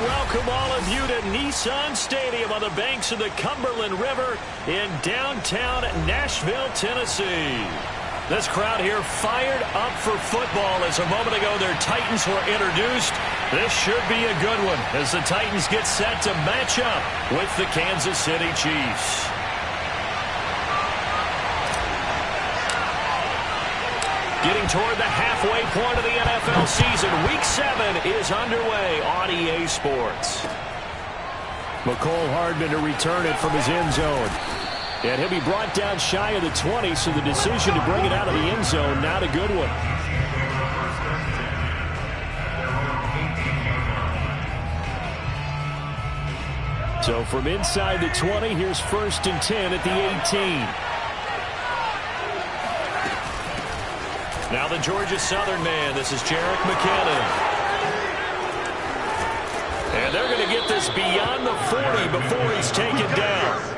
Welcome all of you to Nissan Stadium on the banks of the Cumberland River in downtown Nashville, Tennessee. This crowd here fired up for football as a moment ago their Titans were introduced. This should be a good one as the Titans get set to match up with the Kansas City Chiefs. Getting toward the halfway point of the NFL season, Week 7 is underway on EA Sports. McCole Hardman to return it from his end zone. And he'll be brought down shy of the 20, so the decision to bring it out of the end zone, not a good one. So from inside the 20, here's 1st and 10 at the 18. Now the Georgia Southern man, this is Jerick McKinnon. And they're going to get this beyond the 40 before he's taken down.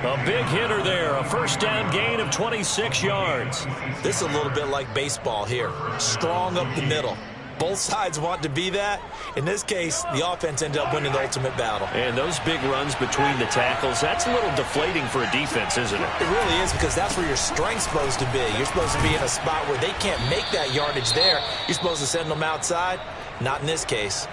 A big hitter there, a first down gain of 26 yards. This is a little bit like baseball here. Strong up the middle. Both sides want to be that. In this case, the offense ended up winning the ultimate battle. And those big runs between the tackles, that's a little deflating for a defense, isn't it? It really is, because that's where your strength's supposed to be. You're supposed to be in a spot where they can't make that yardage there. You're supposed to send them outside. Not in this case.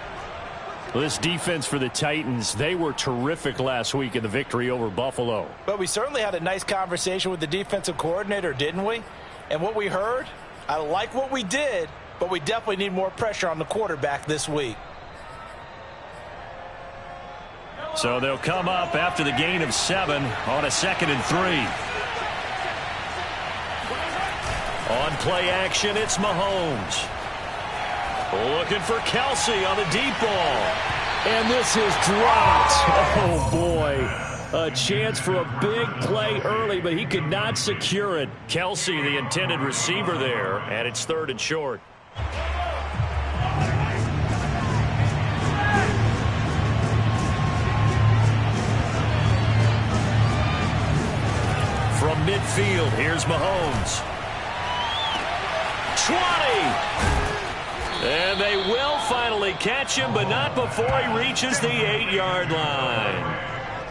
Well, this defense for the Titans, they were terrific last week in the victory over Buffalo. But we certainly had a nice conversation with the defensive coordinator, didn't we? And what we heard, I like what we did, but we definitely need more pressure on the quarterback this week. So they'll come up after the gain of 7 on a 2nd and 3. On play action, it's Mahomes. Looking for Kelce on the deep ball. And this is dropped. Oh, boy. A chance for a big play early, but he could not secure it. Kelce, the intended receiver there, and it's 3rd and short. From midfield, here's Mahomes. 20! And they will finally catch him, but not before he reaches the 8-yard line.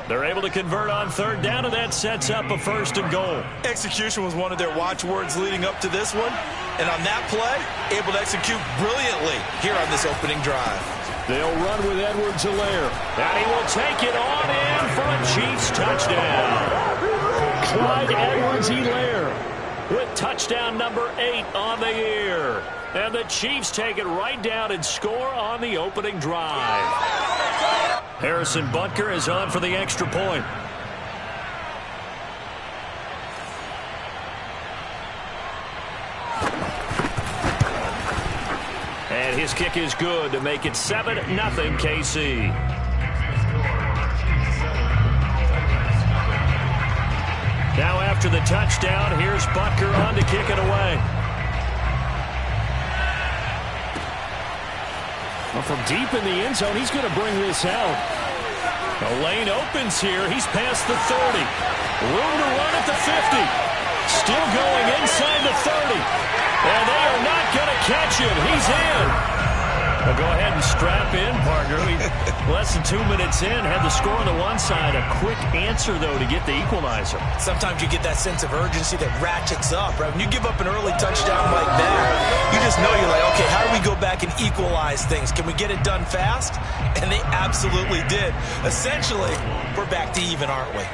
They're able to convert on 3rd down, and that sets up a 1st and goal. Execution was one of their watchwords leading up to this one. And on that play, able to execute brilliantly here on this opening drive. They'll run with Edwards-Helaire. And he will take it on in for a Chiefs touchdown. Clyde Edwards-Helaire with touchdown number 8 on the year. And the Chiefs take it right down and score on the opening drive. Harrison Butker is on for the extra point. And his kick is good to make it 7-0 KC. Now after the touchdown, here's Butker on to kick it away. Well, from deep in the end zone, he's going to bring this out. The lane opens here. He's past the 30. Room to run at the 50. Still going inside the 30. And they are not going to catch him. He's in. Well, go ahead and strap in, partner. Less than 2 minutes in, had the score on the one side. A quick answer, though, to get the equalizer. Sometimes you get that sense of urgency that ratchets up, right? When you give up an early touchdown like that, you just know you're like, okay, how do we go back and equalize things? Can we get it done fast? And they absolutely did. Essentially, we're back to even, aren't we?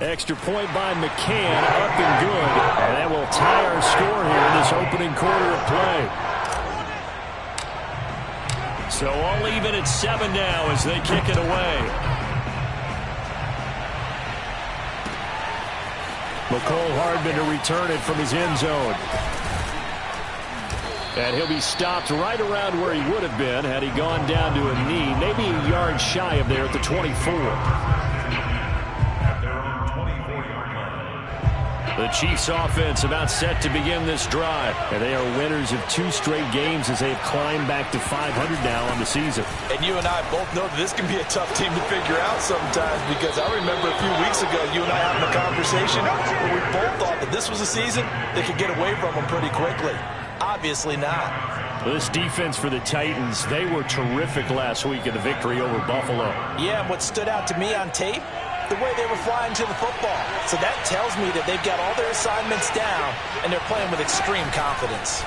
Extra point by McCann, up and good. And that will tie our score here in this opening quarter of play. So all even at 7 now as they kick it away. McCole Hardman to return it from his end zone. And he'll be stopped right around where he would have been had he gone down to a knee, maybe a yard shy of there at the 24. The Chiefs offense about set to begin this drive. And they are winners of 2 straight games as they've climbed back to 500 now on the season. And you and I both know that this can be a tough team to figure out sometimes, because I remember a few weeks ago you and I having a conversation where we both thought that this was a season that could get away from them pretty quickly. Obviously not. This defense for the Titans, they were terrific last week in the victory over Buffalo. Yeah, and what stood out to me on tape, the way they were flying to the football. So that tells me that they've got all their assignments down, and they're playing with extreme confidence.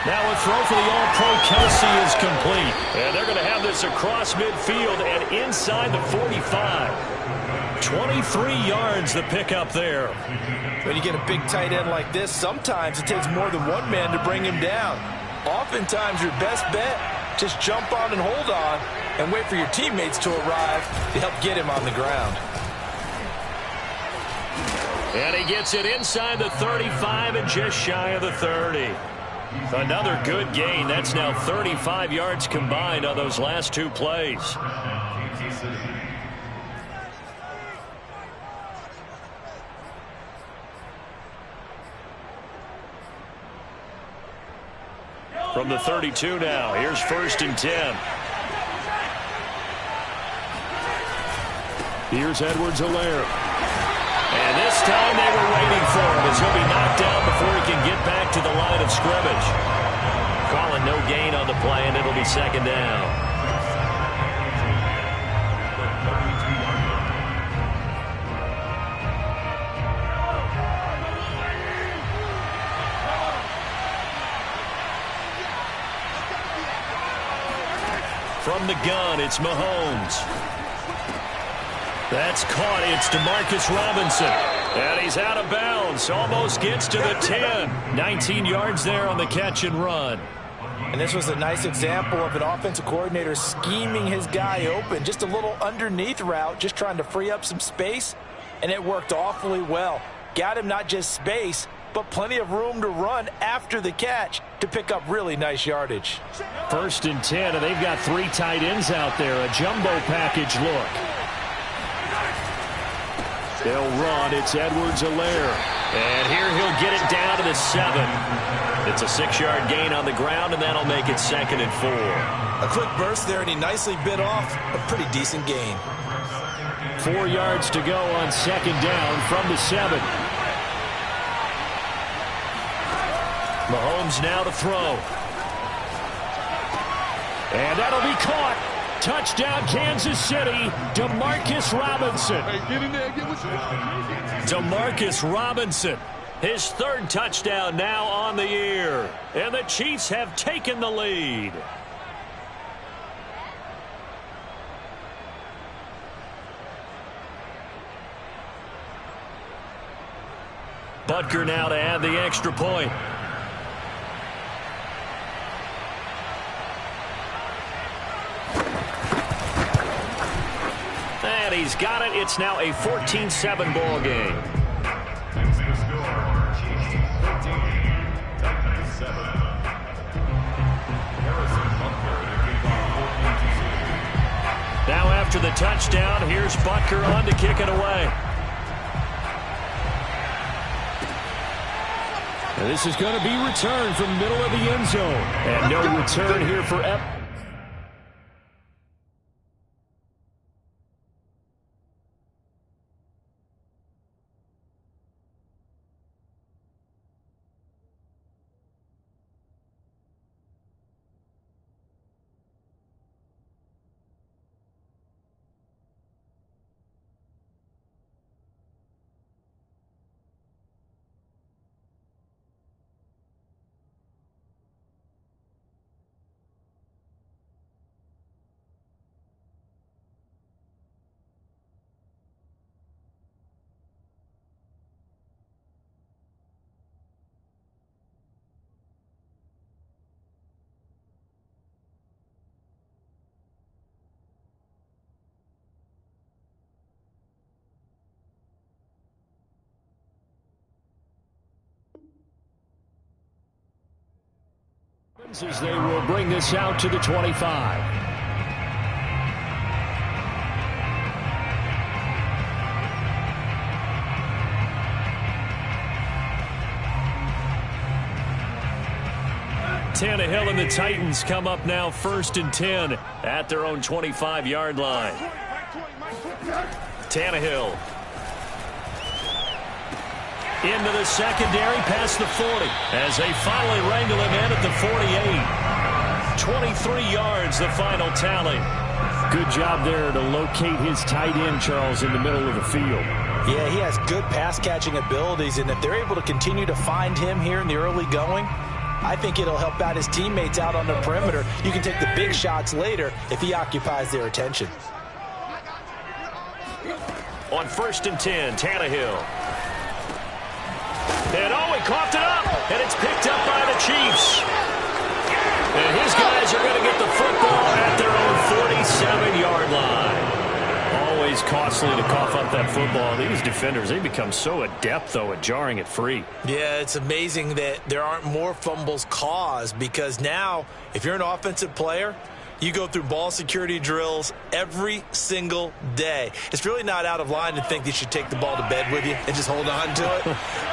Now a throw for the All-Pro Kelsey is complete. And they're going to have this across midfield and inside the 45. 23 yards the pickup there. When you get a big tight end like this, sometimes it takes more than one man to bring him down. Oftentimes your best bet, just jump on and hold on and wait for your teammates to arrive to help get him on the ground. And he gets it inside the 35 and just shy of the 30. Another good gain. That's now 35 yards combined on those last 2 plays. From the 32 now, here's 1st and 10. Here's Edwards-Helaire. And this time they were waiting for him as he'll be knocked down before he can get back to the line of scrimmage. Calling no gain on the play, and it'll be 2nd down. From the gun, it's Mahomes. That's caught. It's Demarcus Robinson. And he's out of bounds. Almost gets to the 10. 19 yards there on the catch and run. And this was a nice example of an offensive coordinator scheming his guy open. Just a little underneath route, just trying to free up some space. And it worked awfully well. Got him not just space, but plenty of room to run after the catch to pick up really nice yardage. 1st and 10, and they've got 3 tight ends out there. A jumbo package look. They'll run. It's Edwards-Helaire. And here he'll get it down to the 7. It's a 6-yard gain on the ground, and that'll make it 2nd and 4. A quick burst there, and he nicely bit off a pretty decent gain. 4 yards to go on 2nd down from the 7. Mahomes now to throw. And that'll be caught. Touchdown, Kansas City. Demarcus Robinson. Demarcus Robinson. His 3rd touchdown now on the year. And the Chiefs have taken the lead. Butker now to add the extra point. And he's got it. It's now a 14-7 ball game. Now after the touchdown, here's Butker on to kick it away. And this is going to be returned from the middle of the end zone. And no return here for as they will bring this out to the 25. Now, Tannehill and the Titans come up now 1st and 10 at their own 25-yard line. Tannehill. Into the secondary, past the 40, as they finally wrangle him in at the 48. 23 yards, the final tally. Good job there to locate his tight end, Charles, in the middle of the field. Yeah, he has good pass-catching abilities, and if they're able to continue to find him here in the early going, I think it'll help out his teammates out on the perimeter. You can take the big shots later if he occupies their attention. On 1st and 10, Tannehill. And he coughed it up, and it's picked up by the Chiefs. And his guys are going to get the football at their own 47-yard line. Always costly to cough up that football. These defenders, they become so adept, though, at jarring it free. Yeah, it's amazing that there aren't more fumbles caused, because now, if you're an offensive player, you go through ball security drills every single day. It's really not out of line to think you should take the ball to bed with you and just hold on to it.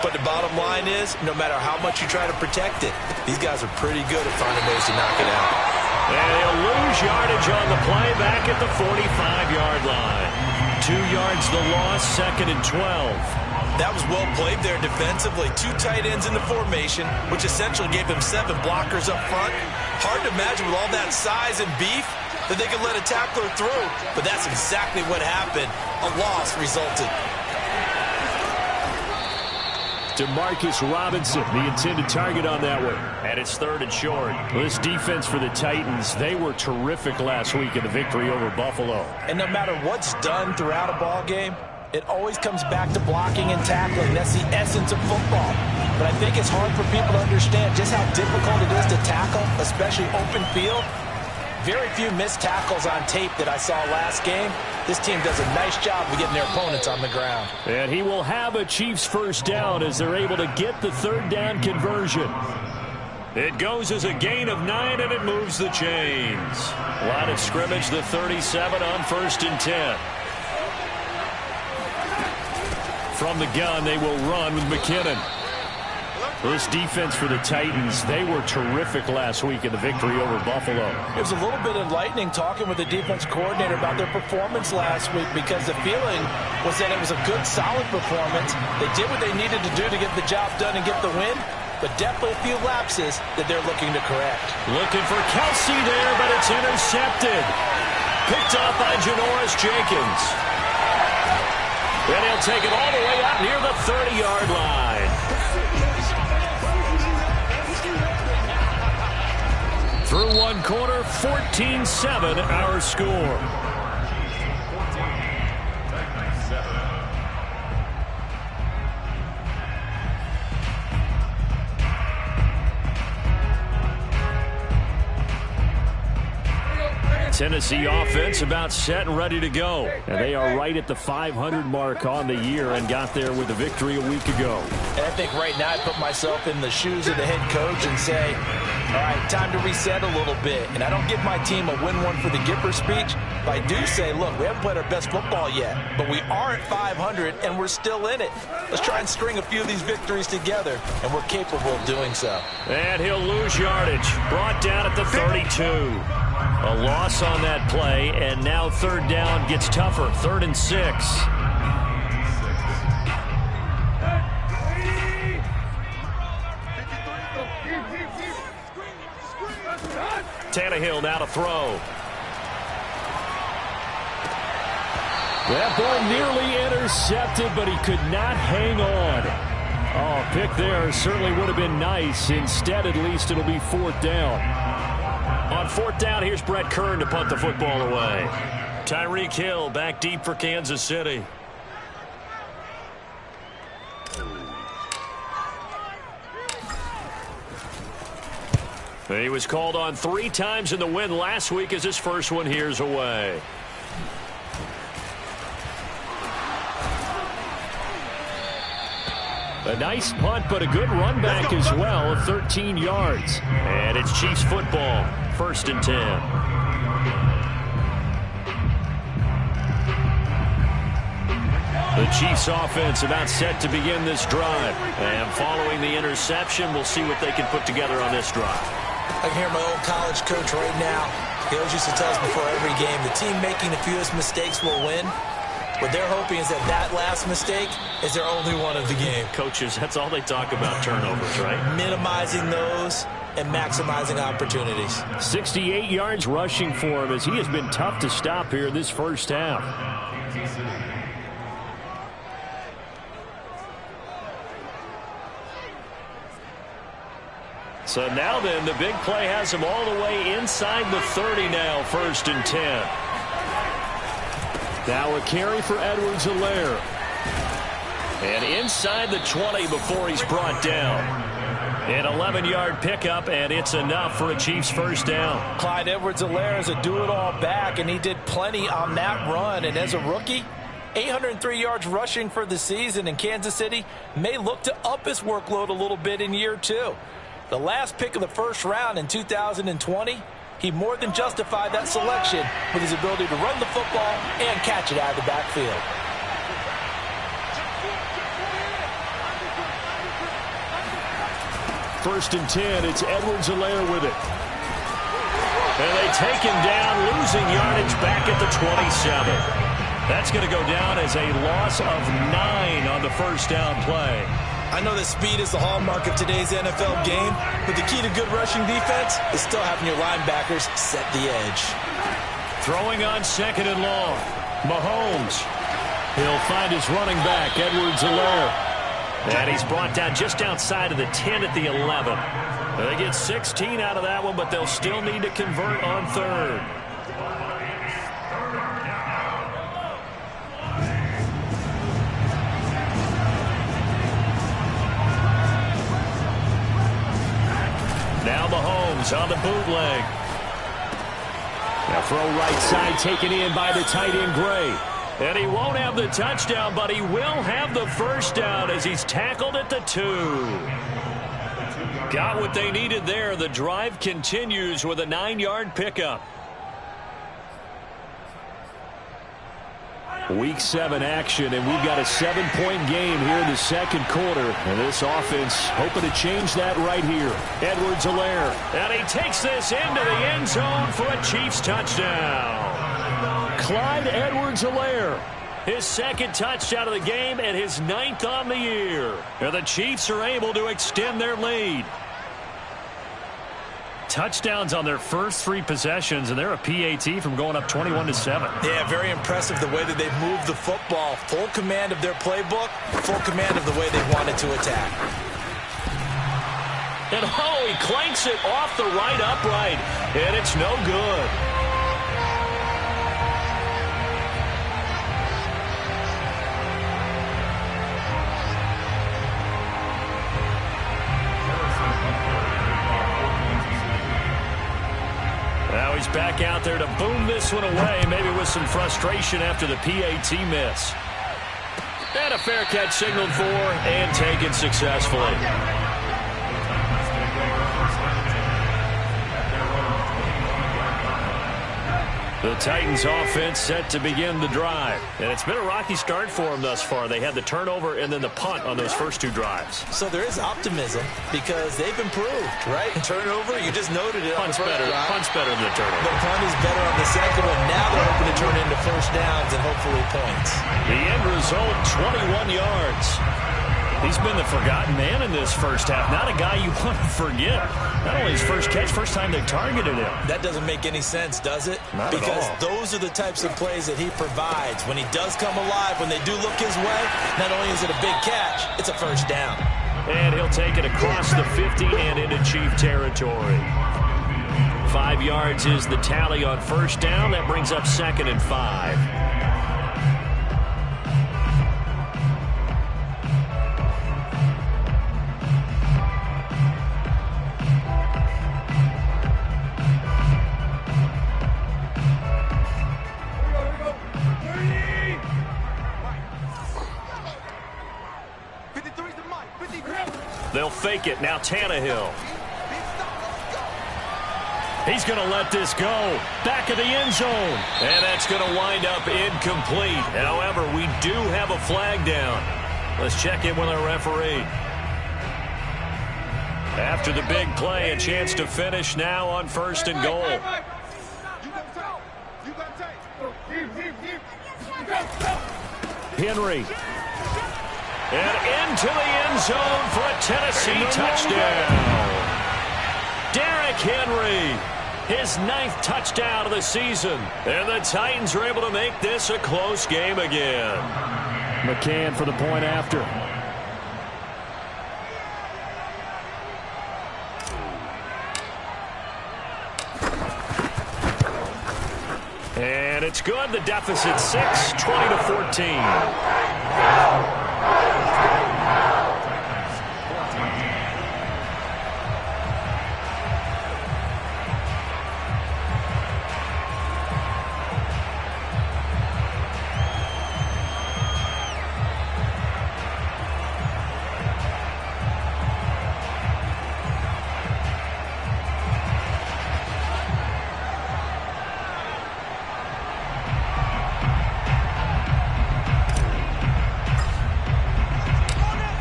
But the bottom line is, no matter how much you try to protect it, these guys are pretty good at finding ways to knock it out. And they'll lose yardage on the play back at the 45-yard line. 2 yards the loss, 2nd and 12. That was well played there defensively. 2 tight ends in the formation, which essentially gave them 7 blockers up front. Hard to imagine with all that size and beef that they could let a tackler through, but that's exactly what happened. A loss resulted. Demarcus Robinson, the intended target on that one. And it's 3rd and short. This defense for the Titans, they were terrific last week in the victory over Buffalo. And no matter what's done throughout a ball game, it always comes back to blocking and tackling. That's the essence of football. But I think it's hard for people to understand just how difficult it is to tackle, especially open field. Very few missed tackles on tape that I saw last game. This team does a nice job of getting their opponents on the ground. And he will have a Chiefs first down as they're able to get the 3rd down conversion. It goes as a gain of 9, and it moves the chains. Line of scrimmage, the 37 on 1st and 10. From the gun, they will run with McKinnon. This defense for the Titans, they were terrific last week in the victory over Buffalo. It was a little bit enlightening talking with the defense coordinator about their performance last week, because the feeling was that it was a good, solid performance. They did what they needed to do to get the job done and get the win, but definitely a few lapses that they're looking to correct. Looking for Kelsey there, but it's intercepted. Picked up by Janoris Jenkins. And he'll take it all the way out near the 30-yard line. Through one quarter, 14-7 our score. Tennessee offense about set and ready to go. And they are right at the 500 mark on the year and got there with a victory a week ago. And I think right now I put myself in the shoes of the head coach and say, all right, time to reset a little bit. And I don't give my team a win one for the Gipper speech, but I do say, look, we haven't played our best football yet, but we are at 500 and we're still in it. Let's try and string a few of these victories together, and we're capable of doing so. And he'll lose yardage. Brought down at the 32. A loss on that play, and now 3rd down gets tougher. 3rd and 6. Tannehill now to throw. That ball nearly intercepted, but he could not hang on. Oh, pick there certainly would have been nice. Instead, at least it'll be 4th down. On 4th down, here's Brett Kern to punt the football away. Tyreek Hill back deep for Kansas City. He was called on 3 times in the win last week as his first one here's away. A nice punt, but a good run back as well of 13 yards. And it's Chiefs football, 1st and 10. The Chiefs offense about set to begin this drive. And following the interception, we'll see what they can put together on this drive. I can hear my old college coach right now. He always used to tell us before every game, the team making the fewest mistakes will win. What they're hoping is that that last mistake is their only one of the game. Coaches, that's all they talk about, turnovers, right? Minimizing those and maximizing opportunities. 68 yards rushing for him as he has been tough to stop here this first half. So now then, the big play has him all the way inside the 30 now, 1st and 10. Now a carry for Edwards-Helaire. And inside the 20 before he's brought down. An 11-yard pickup, and it's enough for a Chiefs first down. Clyde Edwards-Helaire is a do-it-all back, and he did plenty on that run. And as a rookie, 803 yards rushing for the season, and Kansas City may look to up his workload a little bit in year 2. The last pick of the first round in 2020, he more than justified that selection with his ability to run the football and catch it out of the backfield. First and 10, it's Edwards-Helaire with it. And they take him down, losing yardage back at the 27. That's going to go down as a loss of 9 on the first down play. I know that speed is the hallmark of today's NFL game, but the key to good rushing defense is still having your linebackers set the edge. Throwing on 2nd and long. Mahomes. He'll find his running back, Edwards-Helaire. And he's brought down just outside of the 10 at the 11. They get 16 out of that one, but they'll still need to convert on 3rd. Now Mahomes on the bootleg. Now throw right side taken in by the tight end Gray. And he won't have the touchdown, but he will have the first down as he's tackled at the 2. Got what they needed there. The drive continues with a 9-yard pickup. Week 7 action, and we've got a 7-point game here in the second quarter. And this offense hoping to change that right here. Edwards-Helaire. And he takes this into the end zone for a Chiefs touchdown. Clyde Edwards-Helaire. His 2nd touchdown of the game and his 9th on the year. And the Chiefs are able to extend their lead. Touchdowns on their first 3 possessions, and they're a PAT from going up 21-7. Yeah, very impressive the way that they've moved the football. Full command of their playbook, full command of the way they wanted to attack. And he clanks it off the right upright, and it's no good. Now he's back out there to boom this one away, maybe with some frustration after the PAT miss. And a fair catch signaled for and taken successfully. The Titans offense set to begin the drive. And it's been a rocky start for them thus far. They had the turnover and then the punt on those first 2 drives. So there is optimism because they've improved, right? Turnover, you just noted it. Punt's better than the turnover. The punt is better on the second one. Now they're hoping to turn into first downs and hopefully points. The end result, 21 yards. He's been the forgotten man in this first half. Not a guy you want to forget. Not only his first catch, first time they targeted him. That doesn't make any sense, does it? Not because at all. Those are the types of plays that he provides. When he does come alive, when they do look his way, not only is it a big catch, it's a first down. And he'll take it across the 50 and into Chief territory. 5 yards is the tally on first down. That brings up 2nd and 5. They'll fake it. Now Tannehill. He's going to let this go. Back of the end zone. And that's going to wind up incomplete. However, we do have a flag down. Let's check in with our referee. After the big play, a chance to finish now on 1st and goal. Henry. And into the end zone for a Tennessee touchdown. Derrick Henry, his 9th touchdown of the season. And the Titans are able to make this a close game again. McCann for the point after. And it's good. The deficit 6, 20-14.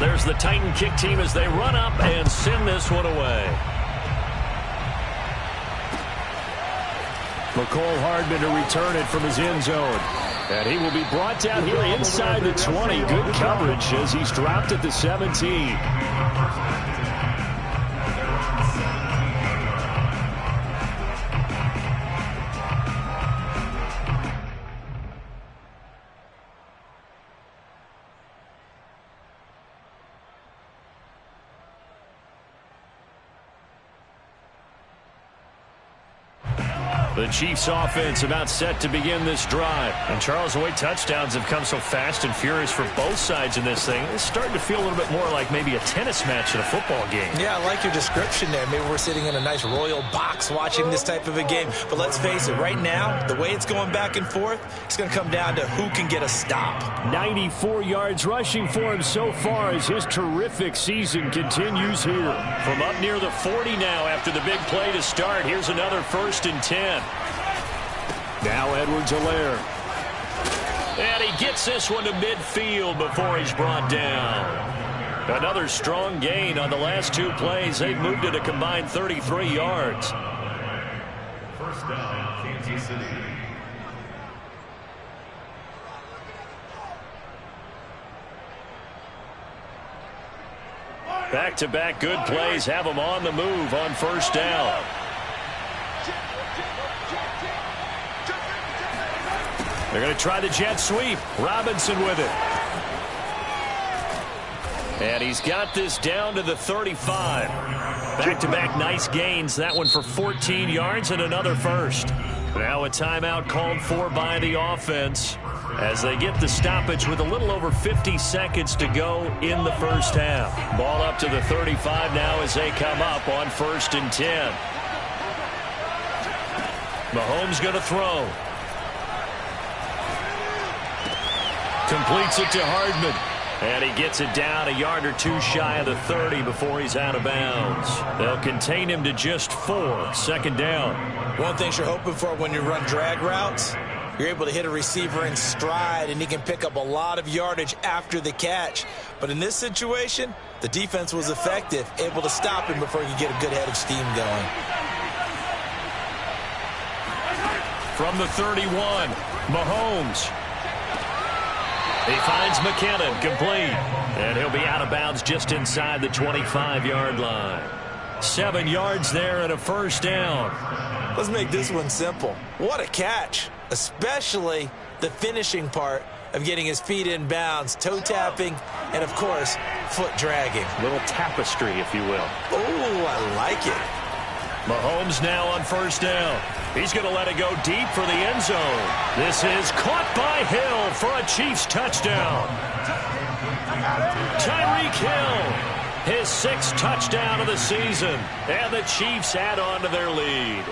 There's the Titan kick team as they run up and send this one away. McCole Hardman to return it from his end zone. And he will be brought down here inside the 20. Good coverage as he's dropped at the 17. The Chiefs offense about set to begin this drive. And Charles, the way touchdowns have come so fast and furious for both sides in this thing, it's starting to feel a little bit more like maybe a tennis match in a football game. Yeah, I like your description there. Maybe we're sitting in a nice royal box watching this type of a game. But let's face it, right now, the way it's going back and forth, it's going to come down to who can get a stop. 94 yards rushing for him so far as his terrific season continues here. From up near the 40 now after the big play to start, here's another 1st and 10. Now Edwards-Helaire. And he gets this one to midfield before he's brought down. Another strong gain on the last 2 plays. They've moved it a combined 33 yards. First down, Kansas City. Back-to-back good plays have them on the move on 1st down. They're going to try the jet sweep. Robinson with it. And he's got this down to the 35. Back-to-back nice gains. That one for 14 yards and another 1st. Now a timeout called for by the offense as they get the stoppage with a little over 50 seconds to go in the 1st half. Ball up to the 35 now as they come up on 1st and 10. Mahomes going to throw. Completes it to Hardman. And he gets it down a yard or 2 shy of the 30 before he's out of bounds. They'll contain him to just 4. 2nd down. One thing you're hoping for when you run drag routes, you're able to hit a receiver in stride, and he can pick up a lot of yardage after the catch. But in this situation, the defense was effective, able to stop him before he could get a good head of steam going. From the 31, Mahomes. He finds McKinnon, complete. And he'll be out of bounds just inside the 25-yard line. 7 yards there and a 1st down. Let's make this one simple. What a catch, especially the finishing part of getting his feet in bounds, toe tapping, and, of course, foot dragging. A little tapestry, if you will. Oh, I like it. Mahomes now on 1st down. He's going to let it go deep for the end zone. This is caught by Hill for a Chiefs touchdown. Tyreek Hill, his 6th touchdown of the season. And the Chiefs add on to their lead.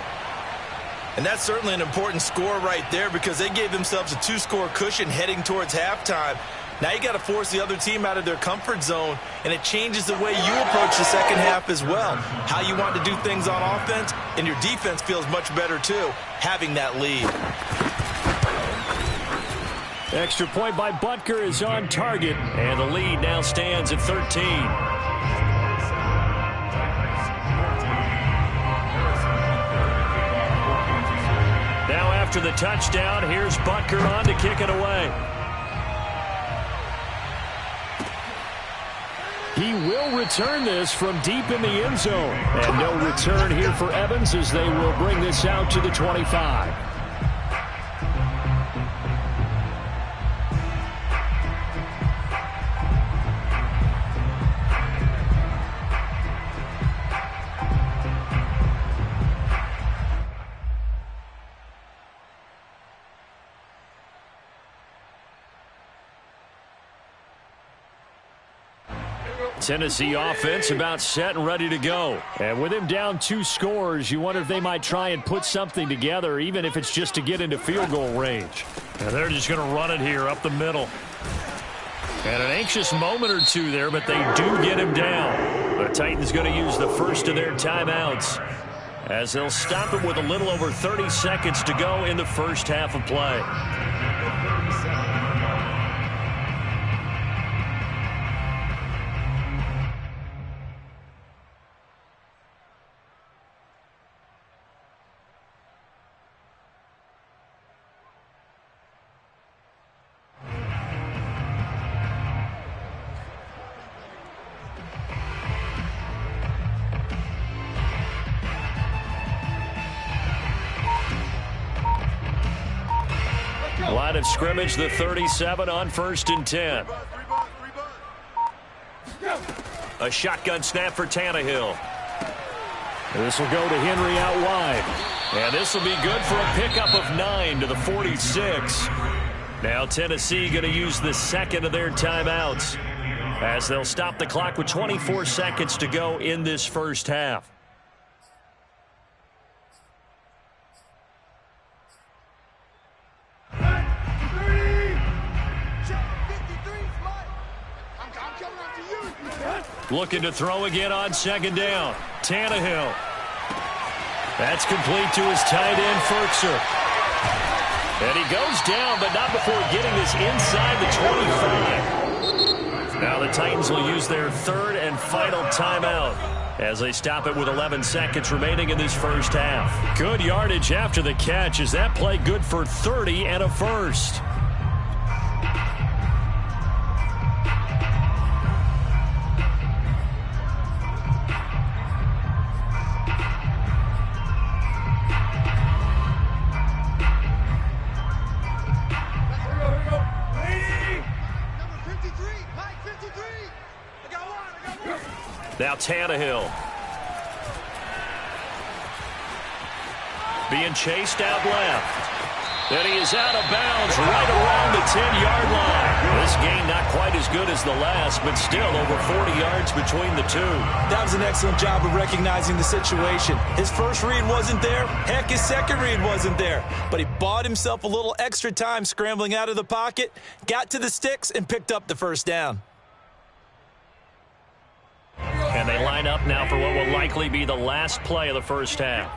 And that's certainly an important score right there because they gave themselves a 2-score cushion heading towards halftime. Now you got to force the other team out of their comfort zone, and it changes the way you approach the second half as well. How you want to do things on offense, and your defense feels much better too, having that lead. Extra point by Butker is on target, and the lead now stands at 13. after the touchdown. Here's Butker on to kick it away. He will return this from deep in the end zone. And no return here for Evans as they will bring this out to the 25. Tennessee offense about set and ready to go. And with him down 2 scores, you wonder if they might try and put something together, even if it's just to get into field goal range. And they're just going to run it here up the middle. And an anxious moment or two there, but they do get him down. The Titans going to use the first of their timeouts as they'll stop it with a little over 30 seconds to go in the first half of play. Line of scrimmage, the 37 on 1st and 10. A shotgun snap for Tannehill. This will go to Henry out wide. And this will be good for a pickup of 9 to the 46. Now Tennessee going to use the second of their timeouts as they'll stop the clock with 24 seconds to go in this first half. Looking to throw again on 2nd down. Tannehill. That's complete to his tight end, Firkser. And he goes down, but not before getting this inside the 25. Now the Titans will use their 3rd and final timeout as they stop it with 11 seconds remaining in this first half. Good yardage after the catch as that play good for 30 and a first. Now Tannehill. Being chased out left. And he is out of bounds right around the 10-yard line. This gain not quite as good as the last, but still over 40 yards between the two. That was an excellent job of recognizing the situation. His first read wasn't there. Heck, his second read wasn't there. But he bought himself a little extra time scrambling out of the pocket, got to the sticks, and picked up the first down. And they line up now for what will likely be the last play of the first half.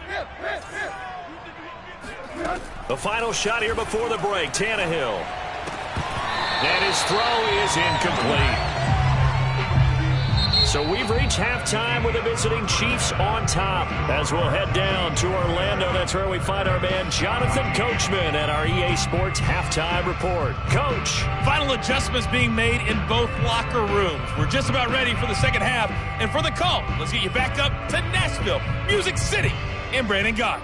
The final shot here before the break, Tannehill. And his throw is incomplete. So we've reached halftime with the visiting Chiefs on top. As we'll head down to Orlando, that's where we find our man Jonathan Coachman at our EA Sports Halftime Report. Coach. Final adjustments being made in both locker rooms. We're just about ready for the second half. And for the call, let's get you back up to Nashville, Music City, and Brandon Gott.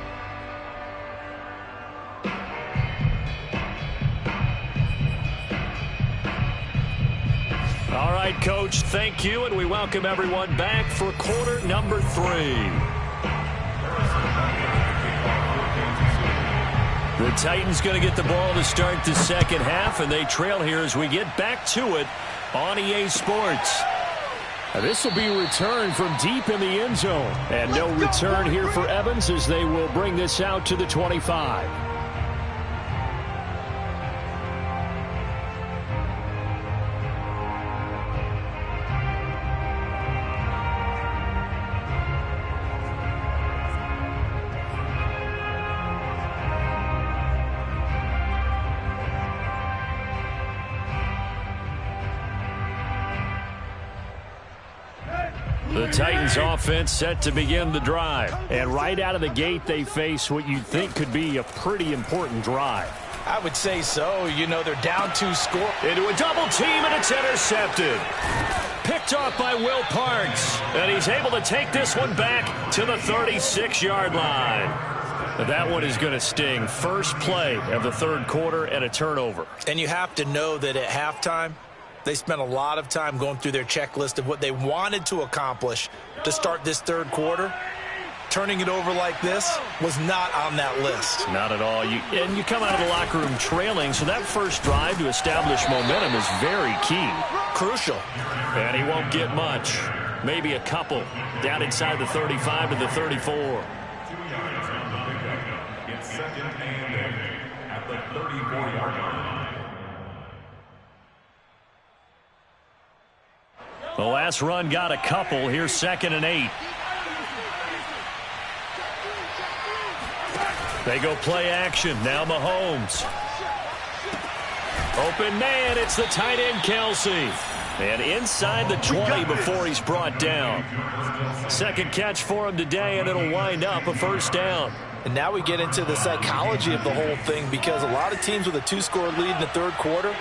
All right, Coach, thank you, and we welcome everyone back for quarter number 3. The Titans going to get the ball to start the second half, and they trail here as we get back to it on EA Sports. This will be returned from deep in the end zone, and no return here for Evans as they will bring this out to the 25. The Titans offense set to begin the drive. And right out of the gate, they face what you'd think could be a pretty important drive. I would say so. You know, they're down 2 score. Into a double team, and it's intercepted. Picked off by Will Parks. And he's able to take this one back to the 36-yard line. That one is going to sting. First play of the third quarter and a turnover. And you have to know that at halftime, they spent a lot of time going through their checklist of what they wanted to accomplish to start this third quarter. Turning it over like this was not on that list. Not at all. And you come out of the locker room trailing, so that first drive to establish momentum is very key. Crucial. And he won't get much. Maybe a couple. Down inside the 35 to the 34. 2 yards on the pickup. It's second and 8 at the 34-yard line. The last run got a couple. Here's second and 8. They go play action. Now Mahomes. Open man. It's the tight end, Kelsey. And inside the 20 before he's brought down. Second catch for him today, and it'll wind up a first down. And now we get into the psychology of the whole thing, because a lot of teams with a 2-score lead in the third quarter,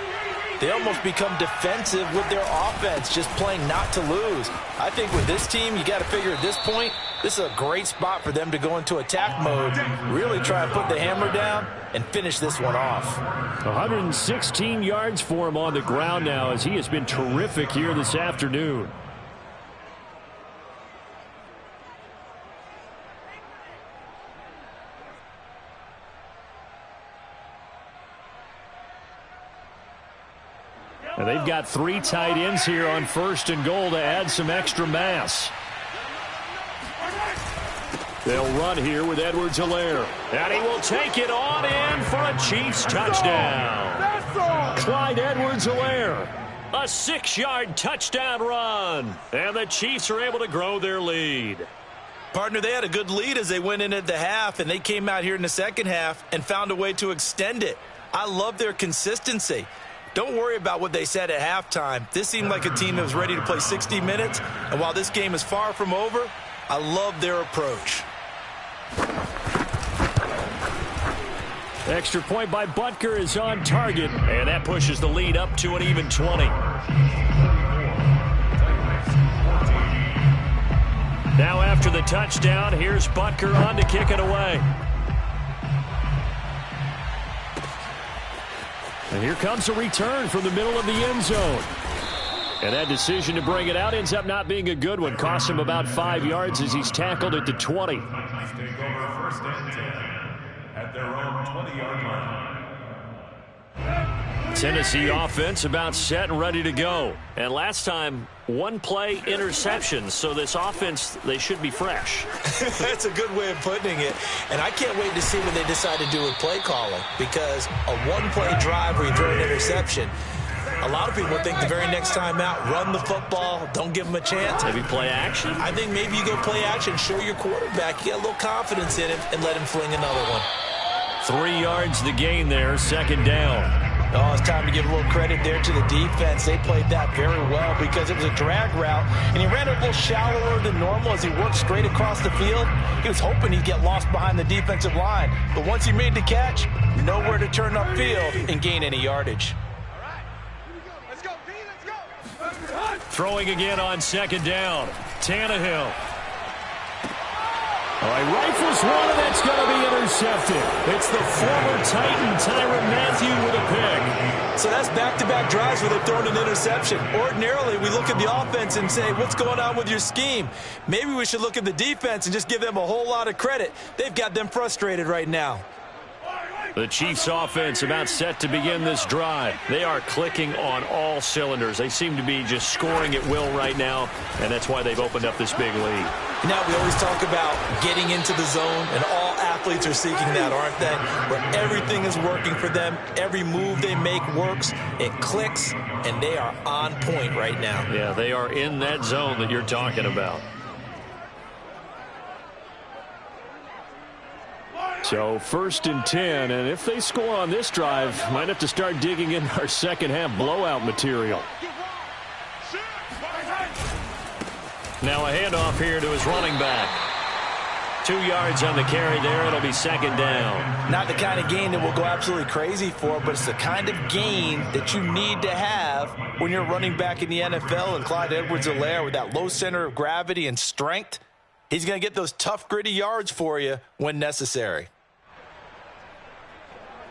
they almost become defensive with their offense, just playing not to lose. I think with this team, you got to figure at this point, this is a great spot for them to go into attack mode, really try and put the hammer down and finish this one off. 116 yards for him on the ground now, as he has been terrific here this afternoon. And they've got 3 tight ends here on first and goal to add some extra mass. They'll run here with Edwards-Helaire. And he will take it on in for a Chiefs touchdown. Clyde Edwards-Helaire. A 6-yard touchdown run. And the Chiefs are able to grow their lead. Partner, they had a good lead as they went in at the half, and they came out here in the second half and found a way to extend it. I love their consistency. Don't worry about what they said at halftime. This seemed like a team that was ready to play 60 minutes, and while this game is far from over, I love their approach. Extra point by Butker is on target, and that pushes the lead up to an even 20. Now after the touchdown, here's Butker on to kick it away. And here comes a return from the middle of the end zone. And that decision to bring it out ends up not being a good one. Costs him about 5 yards as he's tackled at the 20. Take over first and 10 at their own 20-yard line. Tennessee offense about set and ready to go. And last time, 1 play interception. So this offense, they should be fresh. That's a good way of putting it. And I can't wait to see what they decide to do with play calling, because a 1-play drive where you throw an interception, a lot of people think the very next time out, run the football, don't give them a chance. Maybe play action? I think maybe you go play action, show your quarterback, get a little confidence in him, and let him fling another one. 3 yards the gain there, second down. Oh, it's time to give a little credit there to the defense. They played that very well because it was a drag route, and he ran a little shallower than normal as he worked straight across the field. He was hoping he'd get lost behind the defensive line, but once he made the catch, nowhere to turn upfield and gain any yardage. Throwing again on second down. Tannehill. All right, rifles one, and that's going to be intercepted. It's the former Titan, Tyrann Mathieu, with a pick. So that's back-to-back drives where they've thrown an interception. Ordinarily, we look at the offense and say, what's going on with your scheme? Maybe we should look at the defense and just give them a whole lot of credit. They've got them frustrated right now. The Chiefs offense about set to begin this drive. They are clicking on all cylinders. They seem to be just scoring at will right now, and that's why they've opened up this big lead. Now, we always talk about getting into the zone, and all athletes are seeking that, aren't they? Where everything is working for them. Every move they make works. It clicks, and they are on point right now. Yeah, they are in that zone that you're talking about. So first and 10, and if they score on this drive, might have to start digging in our second half blowout material. Now a handoff here to his running back. 2 yards on the carry there. It'll be second down. Not the kind of gain that we'll go absolutely crazy for, but it's the kind of gain that you need to have when you're running back in the NFL. And Clyde Edwards-Helaire, with that low center of gravity and strength, he's going to get those tough, gritty yards for you when necessary.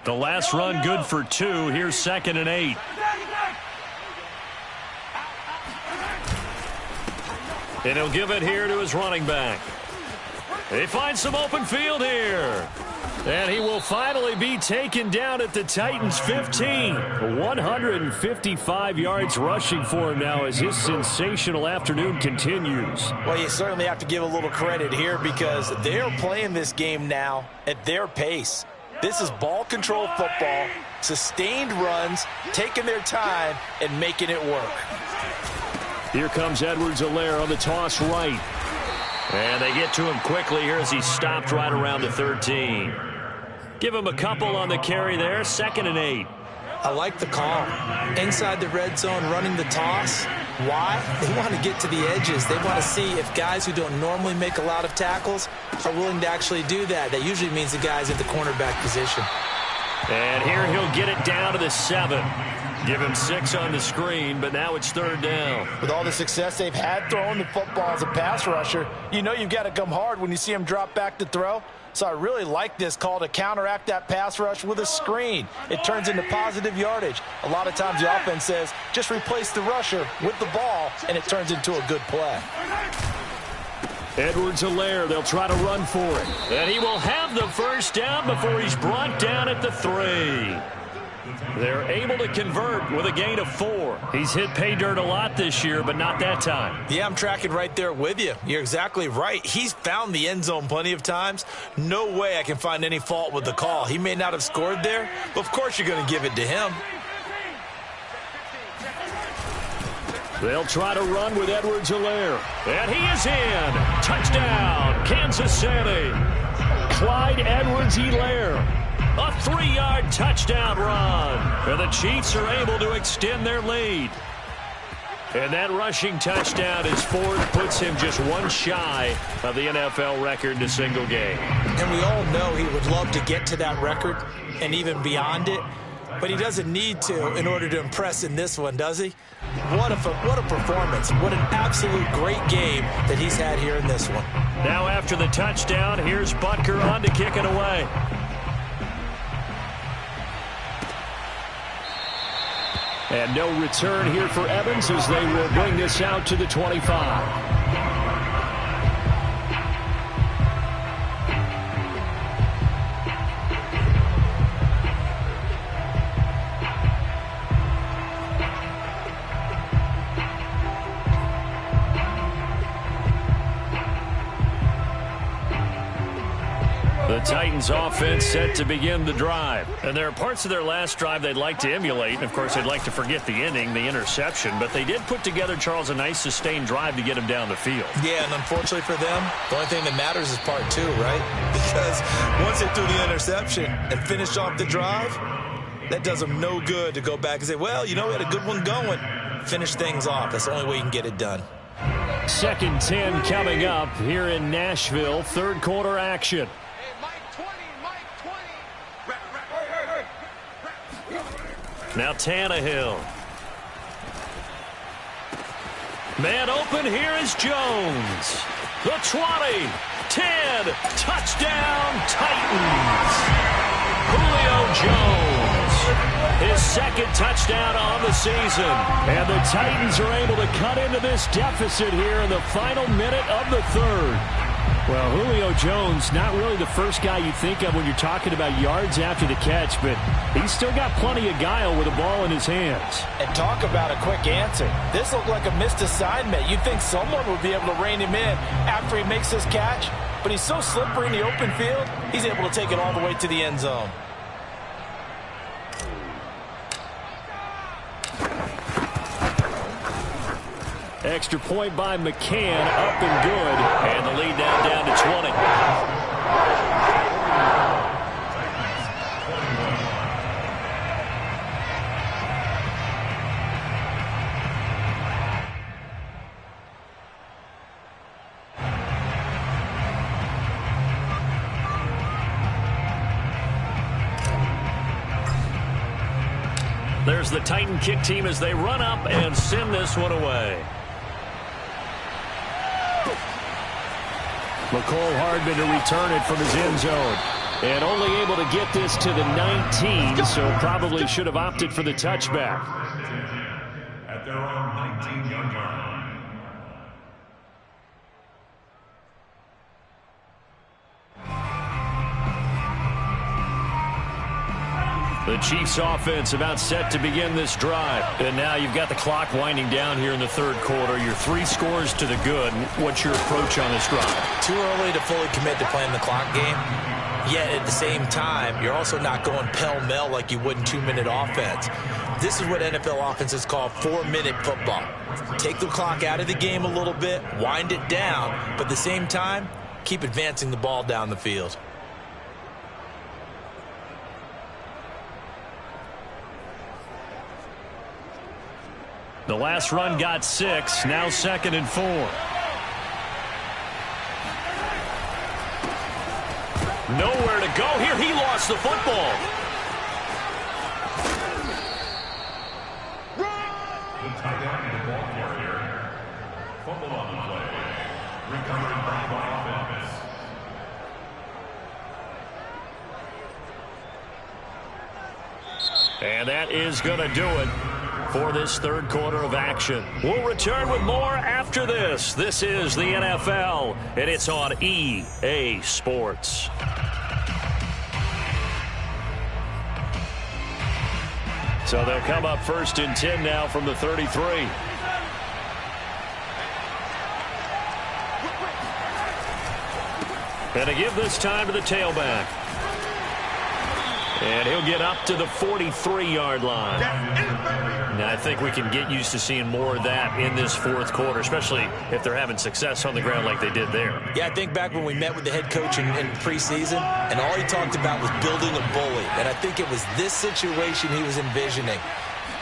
The last run good for 2. Here's 2nd and 8. And he'll give it here to his running back. He finds some open field here. And he will finally be taken down at the Titans' 15. 155 yards rushing for him now as his sensational afternoon continues. Well, you certainly have to give a little credit here because they're playing this game now at their pace. This is ball control football, sustained runs, taking their time, and making it work. Here comes Edwards-Helaire on the toss right. And they get to him quickly here as he stopped right around the 13. Give him a couple on the carry there. 2nd and 8. I like the call. Inside the red zone, running the toss. Why? They want to get to the edges. They want to see if guys who don't normally make a lot of tackles are willing to actually do that. That usually means the guys at the cornerback position. And here he'll get it down to the 7. Give him 6 on the screen, but now it's 3rd down. With all the success they've had throwing the football as a pass rusher, you know you've got to come hard when you see him drop back to throw. So I really like this call to counteract that pass rush with a screen. It turns into positive yardage. A lot of times the offense says, just replace the rusher with the ball, and it turns into a good play. Edwards-Helaire, they'll try to run for it. And he will have the first down before he's brought down at the 3. They're able to convert with a gain of 4. He's hit pay dirt a lot this year, but not that time. Yeah, I'm tracking right there with you. You're exactly right. He's found the end zone plenty of times. No way I can find any fault with the call. He may not have scored there, but of course you're going to give it to him. They'll try to run with Edwards-Helaire. And he is in. Touchdown, Kansas City. Clyde Edwards-Helaire. A 3-yard touchdown run. And the Chiefs are able to extend their lead. And that rushing touchdown is 4th, puts him just 1 shy of the NFL record in a single game. And we all know he would love to get to that record and even beyond it. But he doesn't need to in order to impress in this one, does he? What a performance. What an absolute great game that he's had here in this one. Now after the touchdown, here's Butker on to kick it away. And no return here for Evans as they will bring this out to the 25. The Titans offense set to begin the drive. And there are parts of their last drive they'd like to emulate. And, of course, they'd like to forget the inning, the interception. But they did put together, Charles, a nice sustained drive to get him down the field. Yeah, and unfortunately for them, the only thing that matters is part 2, right? Because once they threw the interception and finished off the drive, that does them no good to go back and say, well, you know, we had a good one going. Finish things off. That's the only way you can get it done. 2nd 10 coming up here in Nashville. 3rd quarter action. Now Tannehill. Man open, here is Jones. The 20, 10, touchdown Titans. Julio Jones, his 2nd touchdown on the season. And the Titans are able to cut into this deficit here in the final minute of the 3rd. Well, Julio Jones, not really the first guy you think of when you're talking about yards after the catch, but he's still got plenty of guile with a ball in his hands. And talk about a quick answer. This looked like a missed assignment. You'd think someone would be able to rein him in after he makes this catch, but he's so slippery in the open field, he's able to take it all the way to the end zone. Extra point by McCann, up and good. And the lead now down to 20. There's the Titan kick team as they run up and send this one away. McCole Hardman to return it from his end zone. And only able to get this to the 19, so probably should have opted for the touchback. At their own 19-yard line. The Chiefs offense about set to begin this drive. And now you've got the clock winding down here in the third quarter. You're 3 scores to the good. What's your approach on this drive? Too early to fully commit to playing the clock game. Yet at the same time, you're also not going pell-mell like you would in 2-minute offense. This is what NFL offenses call 4-minute football. Take the clock out of the game a little bit, wind it down, but at the same time, keep advancing the ball down the field. The last run got 6, now 2nd and 4. Nowhere to go here. He lost the football. The tight end and the ball carrier. Fumble on the play. Recovered by offense. And that is going to do it for this third quarter of action. We'll return with more after this. This is the NFL, and it's on EA Sports. So they'll come up 1st and 10 now from the 33. And to give this time to the tailback. And he'll get up to the 43-yard line. Now, I think we can get used to seeing more of that in this fourth quarter, especially if they're having success on the ground like they did there. Yeah, I think back when we met with the head coach in preseason, and all he talked about was building a bully. And I think it was this situation he was envisioning.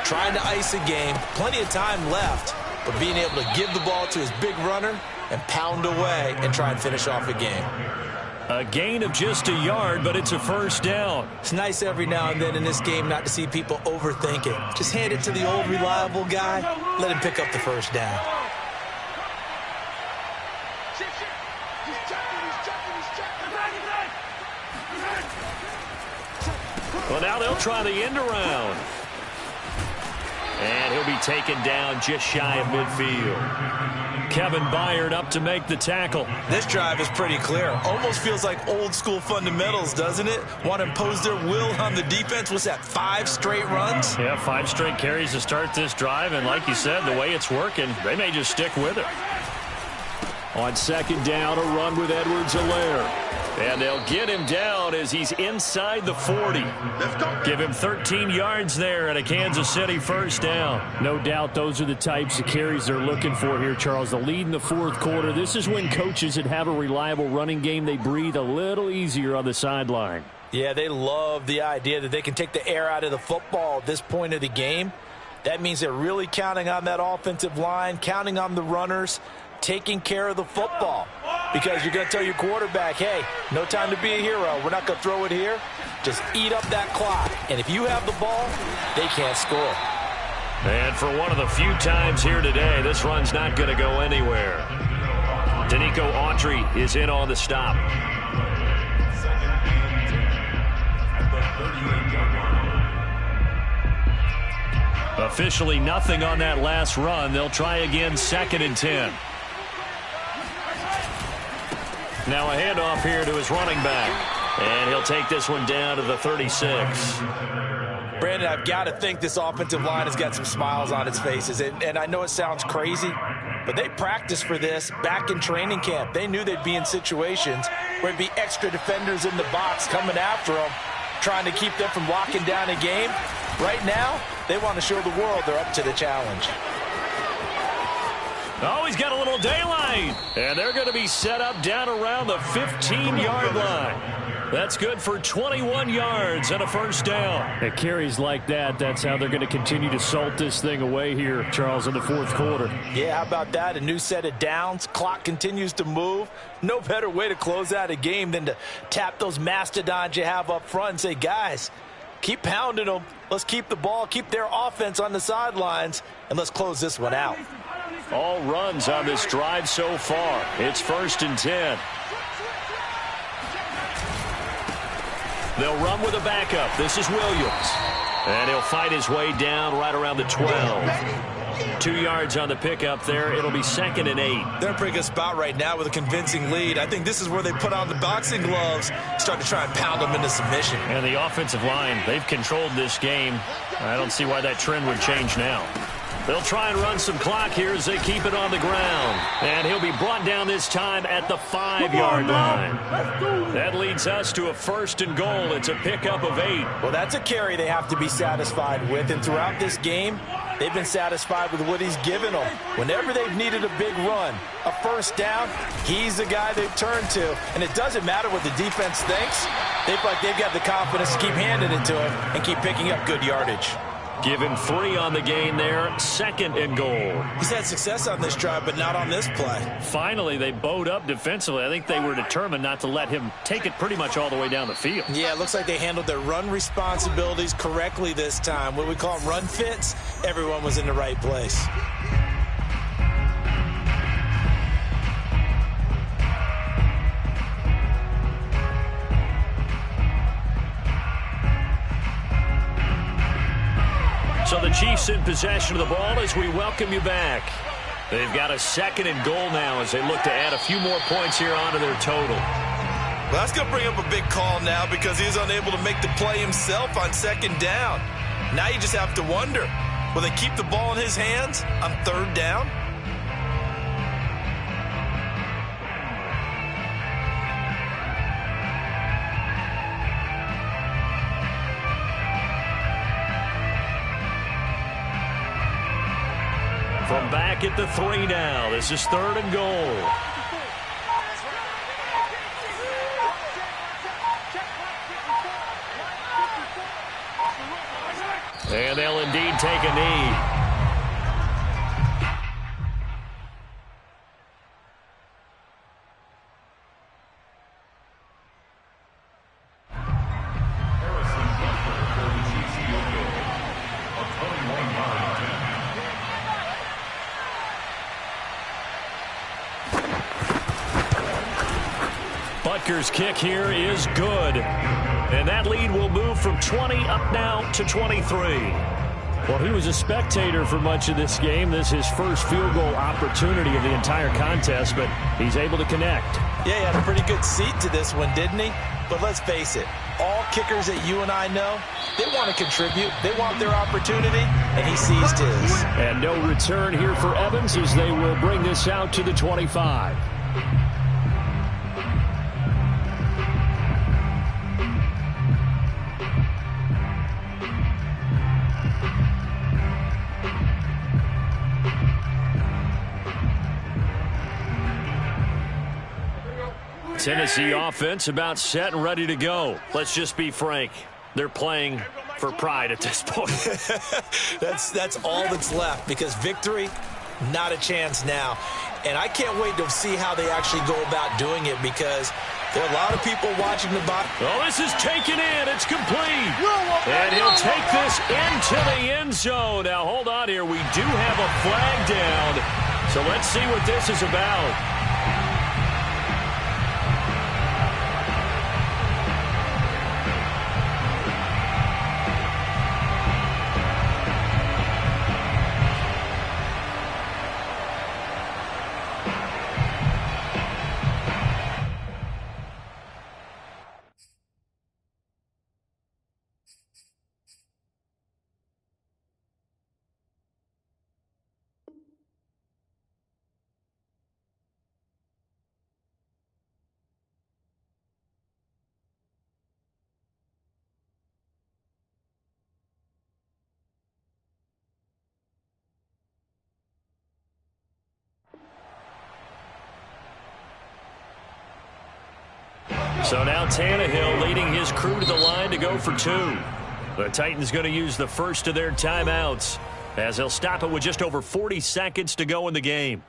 Trying to ice a game, plenty of time left, but being able to give the ball to his big runner and pound away and try and finish off a game. A gain of just a yard, but it's a first down. It's nice every now and then in this game not to see people overthink it. Just hand it to the old reliable guy. Let him pick up the first down. Well, now they'll try the end around. And he'll be taken down just shy of midfield. Kevin Byard up to make the tackle. This drive is pretty clear. Almost feels like old school fundamentals, doesn't it? Want to impose their will on the defense. What's that, 5 straight runs? Yeah, 5 straight carries to start this drive. And like you said, the way it's working, they may just stick with it. On 2nd down, a run with Edwards-Helaire. And they'll get him down as he's inside the 40. Give him 13 yards there and a Kansas City first down. No doubt those are the types of carries they're looking for here, Charles. The lead in the fourth quarter. This is when coaches that have a reliable running game, they breathe a little easier on the sideline. Yeah, they love the idea that they can take the air out of the football at this point of the game. That means they're really counting on that offensive line, counting on the runners, taking care of the football. Because you're going to tell your quarterback, hey, no time to be a hero. We're not going to throw it here. Just eat up that clock. And if you have the ball, they can't score. And for one of the few times here today, this run's not going to go anywhere. Danico Autry is in on the stop. Officially nothing on that last run. They'll try again 2nd and 10. Now a handoff here to his running back. And he'll take this one down to the 36. Brandon, I've got to think this offensive line has got some smiles on its faces. And I know it sounds crazy, but they practiced for this back in training camp. They knew they'd be in situations where there'd be extra defenders in the box coming after them, trying to keep them from locking down a game. Right now, they want to show the world they're up to the challenge. Oh, he's got a little daylight. And they're going to be set up down around the 15-yard line. That's good for 21 yards and a first down. At carries like that, that's how they're going to continue to salt this thing away here, Charles, in the fourth quarter. Yeah, how about that? A new set of downs. Clock continues to move. No better way to close out a game than to tap those mastodons you have up front and say, guys, Keep pounding them. Let's keep the ball, keep their offense on the sidelines, and let's close this one out. All runs on this drive so far. It's 1st and 10. They'll run with a backup. This is Williams. And he'll fight his way down right around the 12. 2 yards on the pickup there. It'll be 2nd and 8. They're in a pretty good spot right now with a convincing lead. I think this is where they put on the boxing gloves, start to try and pound them into submission. And the offensive line, they've controlled this game. I don't see why that trend would change now. They'll try and run some clock here as they keep it on the ground. And he'll be brought down this time at the 5-yard line. That leads us to a 1st and goal. It's a pickup of 8. Well, that's a carry they have to be satisfied with. And throughout this game, they've been satisfied with what he's given them. Whenever they've needed a big run, a 1st down, he's the guy they turn to. And it doesn't matter what the defense thinks. They feel like they've got the confidence to keep handing it to him and keep picking up good yardage. Give him 3 on the gain there. 2nd and goal. He's had success on this drive, but not on this play. Finally, they bowed up defensively. I think they were determined not to let him take it pretty much all the way down the field. Yeah, it looks like they handled their run responsibilities correctly this time. What we call them run fits, everyone was in the right place. So the Chiefs in possession of the ball as we welcome you back. They've got a 2nd and goal now as they look to add a few more points here onto their total. Well, that's going to bring up a big call now because he's unable to make the play himself on 2nd down. Now you just have to wonder, will they keep the ball in his hands on 3rd down? From back at the 3 now. This is 3rd and goal. And they'll indeed take a knee. Butker's kick here is good. And that lead will move from 20 up now to 23. Well, he was a spectator for much of this game. This is his first field goal opportunity of the entire contest, but he's able to connect. Yeah, he had a pretty good seat to this one, didn't he? But let's face it, all kickers that you and I know, they want to contribute. They want their opportunity, and he seized his. And no return here for Evans as they will bring this out to the 25. Tennessee offense about set and ready to go. Let's just be frank. They're playing for pride at this point. That's all that's left because victory, not a chance now. And I can't wait to see how they actually go about doing it because there are a lot of people watching the box. Oh, this is taken in. It's complete. And he'll take this into the end zone. Now, hold on here. We do have a flag down. So let's see what this is about. So now Tannehill leading his crew to the line to go for 2. The Titans going to use the first of their timeouts as they'll stop it with just over 40 seconds to go in the game.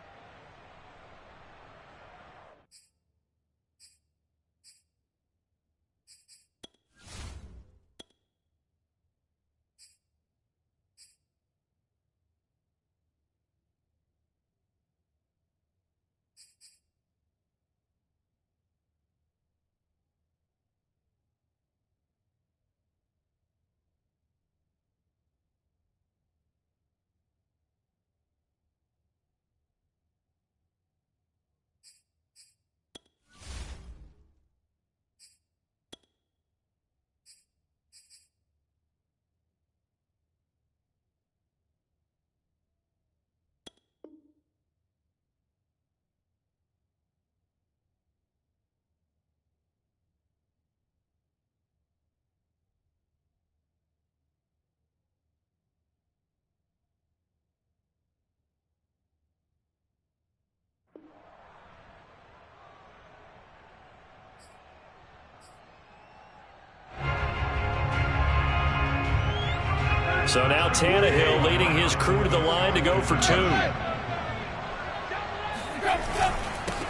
So now Tannehill leading his crew to the line to go for 2.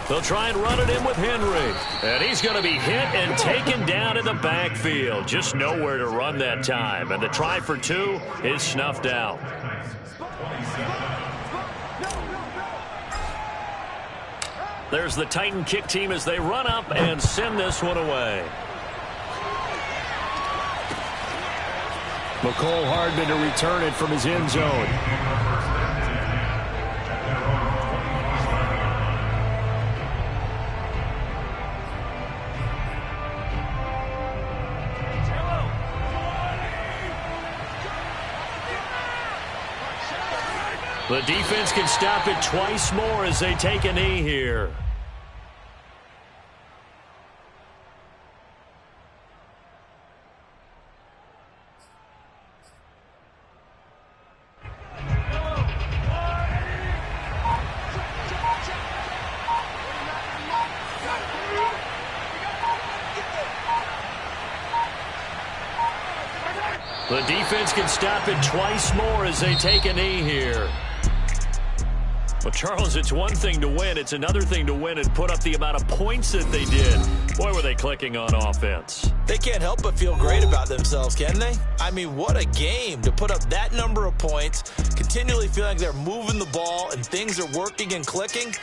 They'll try and run it in with Henry. And he's going to be hit and taken down in the backfield. Just nowhere to run that time. And the try for 2 is snuffed out. There's the Titan kick team as they run up and send this one away. McCole Hardman to return it from his end zone. The defense can stop it twice more as they take a knee here. The defense can stop it twice more as they take a knee here. Well, Charles, it's one thing to win. It's another thing to win and put up the amount of points that they did. Boy, were they clicking on offense. They can't help but feel great about themselves, can they? I mean, what a game to put up that number of points, continually feeling like they're moving the ball and things are working and clicking.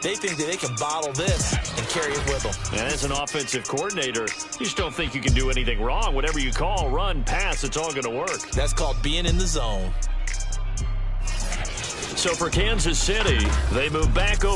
They think that they can bottle this and carry it with them. And as an offensive coordinator, you just don't think you can do anything wrong. Whatever you call, run, pass, it's all going to work. That's called being in the zone. So for Kansas City, they move back over.